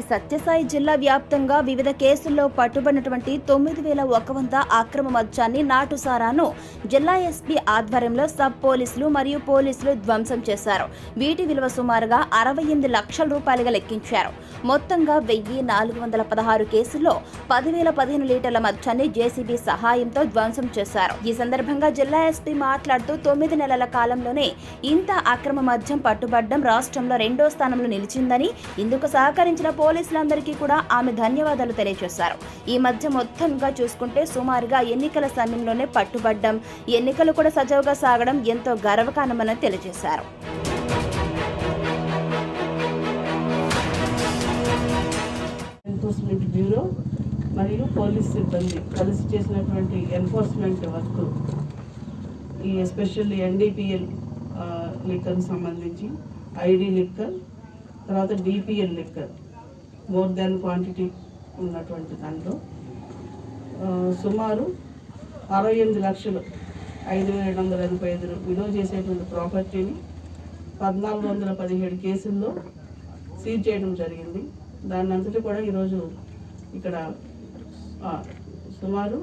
సత్యసాయి జిల్లా వ్యాప్తంగా వివిధ కేసుల్లో పట్టుబడినటువంటి 9100 అక్రమ మద్యాన్ని నాటుసారాను జిల్లా ఎస్పీ ఆధ్వర్యంలో సబ్ పోలీసులు మరియు పోలీసులు ధ్వంసం చేశారు. వీటి విలువ సుమారుగా 68 లక్షల రూపాయలుగా లెక్కించారు. మొత్తంగా 1416 కేసుల్లో 10,015 లీటర్ల మద్యాన్ని జేసీబీ సహాయంతో ధ్వంసం చేశారు. ఈ సందర్భంగా జిల్లా ఎస్పీ మాట్లాడుతూ 9 నెలల కాలంలోనే ఇంత అక్రమ మద్యం పట్టుబడడం రాష్ట్రంలో 2వ స్థానంలో నిలిచిందని, ఇందుకు సహకరించిన పోలీసులందరికీ కూడా ఆమె ధన్యవాదాలు తెలియజేశారు. ఈ మధ్య మొత్తంగా చూసుకుంటే సుమారుగా ఎన్నికల సమయంలోనే పట్టుబడ్డం, ఎన్నికలు కూడా సజావుగా సాగడం ఎంతో గర్వకారణమని తెలియజేశారు. ఎన్ఫోర్స్మెంట్ బ్యూరో మరియు పోలీస్ సిబ్బంది కలిసి చేసినటువంటి ఎన్ఫోర్స్మెంట్ వర్క్, ఈ ఎస్పెషల్లీ ఎన్డీపీఎల్ లిక్కర్కి సంబంధించి ఐడి లిక్కర్, తర్వాత DPL liquor more than quantity ఉన్నటువంటి దాంట్లో సుమారు 68,05,785 విలువ చేసేటువంటి ప్రాపర్టీని 1417 కేసుల్లో సీజ్ చేయడం జరిగింది. దాన్ని అంతటి కూడా ఈరోజు ఇక్కడ సుమారు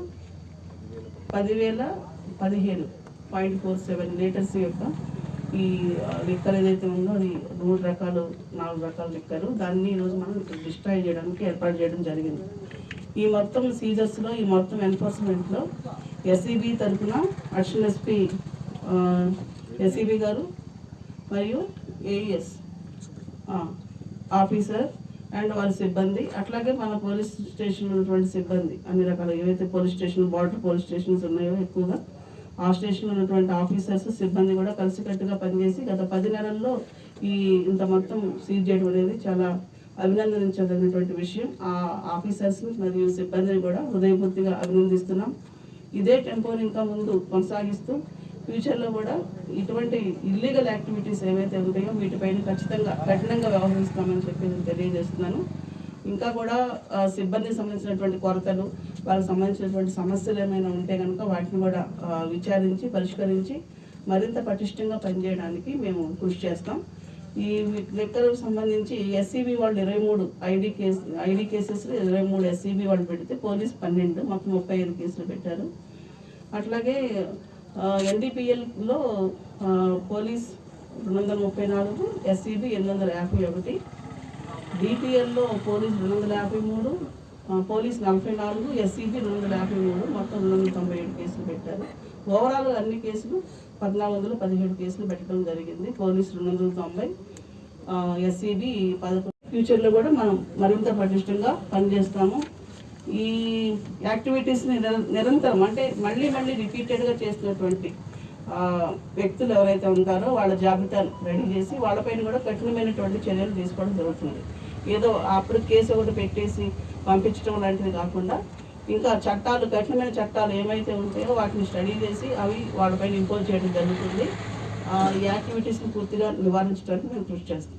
10,015.47 లీటర్స్ యొక్క ఈ లిక్కర్ ఏదైతే ఉందో అది 3 రకాలు 4 రకాల లిక్కరు, దాన్ని ఈరోజు మనం డిస్ట్రాయ్ చేయడానికి ఏర్పాటు చేయడం జరిగింది. ఈ మొత్తం సీజర్స్లో, ఈ మొత్తం ఎన్ఫోర్స్మెంట్లో ఎస్ఈబీ తరఫున అడిషనల్ ఎస్పీ ఎస్ఈబీ గారు మరియు ఏఈఎస్ ఆఫీసర్ అండ్ వారి సిబ్బంది, అట్లాగే మన పోలీస్ స్టేషన్ ఉన్నటువంటి సిబ్బంది, అన్ని రకాల ఏవైతే police station, border police stations ఉన్నాయో ఎక్కువగా ఆ స్టేషన్లో ఉన్నటువంటి ఆఫీసర్స్ సిబ్బంది కూడా కలిసికట్టుగా పనిచేసి గత 10 నెలల్లో ఈ ఇంత మొత్తం సీజ్ చేయడం అనేది చాలా అభినందించదగినటువంటి విషయం. ఆ ఆఫీసర్స్ని మరియు సిబ్బందిని కూడా హృదయపూర్తిగా అభినందిస్తున్నాం. ఇదే టెంపోని ఇంకా ముందు కొనసాగిస్తూ ఫ్యూచర్లో కూడా ఇటువంటి ఇల్లీగల్ యాక్టివిటీస్ ఏవైతే ఉంటాయో వీటిపైన ఖచ్చితంగా కఠినంగా వ్యవహరిస్తామని చెప్పి నేను తెలియజేస్తున్నాను. ఇంకా కూడా సిబ్బందికి సంబంధించినటువంటి కొరతలు, వాళ్ళకి సంబంధించినటువంటి సమస్యలు ఏమైనా ఉంటే కనుక వాటిని కూడా విచారించి పరిష్కరించి మరింత పటిష్టంగా పనిచేయడానికి మేము కృషి చేస్తాం. ఈ లెక్కలకు సంబంధించి ఎస్సీబీ వాళ్ళు 23 ఐడి కేసెస్లో 23 ఎస్సీబీ వాళ్ళు పెడితే పోలీస్ 12, మొత్తం 35 కేసులు పెట్టారు. అట్లాగే ఎన్డీపీఎల్లో పోలీస్ 234, ఎస్సీబీ 851, డిపిఎల్లో పోలీస్ 253, పోలీస్ 44, ఎస్సీబీ 253, మొత్తం 297 కేసులు పెట్టారు. ఓవరాల్ అన్ని కేసులు 1417 కేసులు పెట్టడం జరిగింది. Police 290, SCB 11. ఫ్యూచర్లో కూడా మనం మరింత పటిష్టంగా పనిచేస్తాము. ఈ యాక్టివిటీస్ని నిరంతరం అంటే మళ్ళీ రిపీటెడ్గా చేస్తున్నటువంటి వ్యక్తులు ఎవరైతే ఉంటారో వాళ్ళ జాబితాను రెడీ చేసి వాళ్ళపైన కూడా కఠినమైనటువంటి చర్యలు తీసుకోవడం జరుగుతుంది. ఏదో అప్పుడు కేసు ఒకటి పెట్టేసి పంపించడం లాంటిది కాకుండా ఇంకా చట్టాలు, కఠినమైన చట్టాలు ఏమైతే ఉంటాయో వాటిని స్టడీ చేసి అవి వాళ్ళపైన ఇంపోజ్ చేయడం జరుగుతుంది. ఈ యాక్టివిటీస్ని పూర్తిగా నివారించడానికి మేము కృషి చేస్తాం.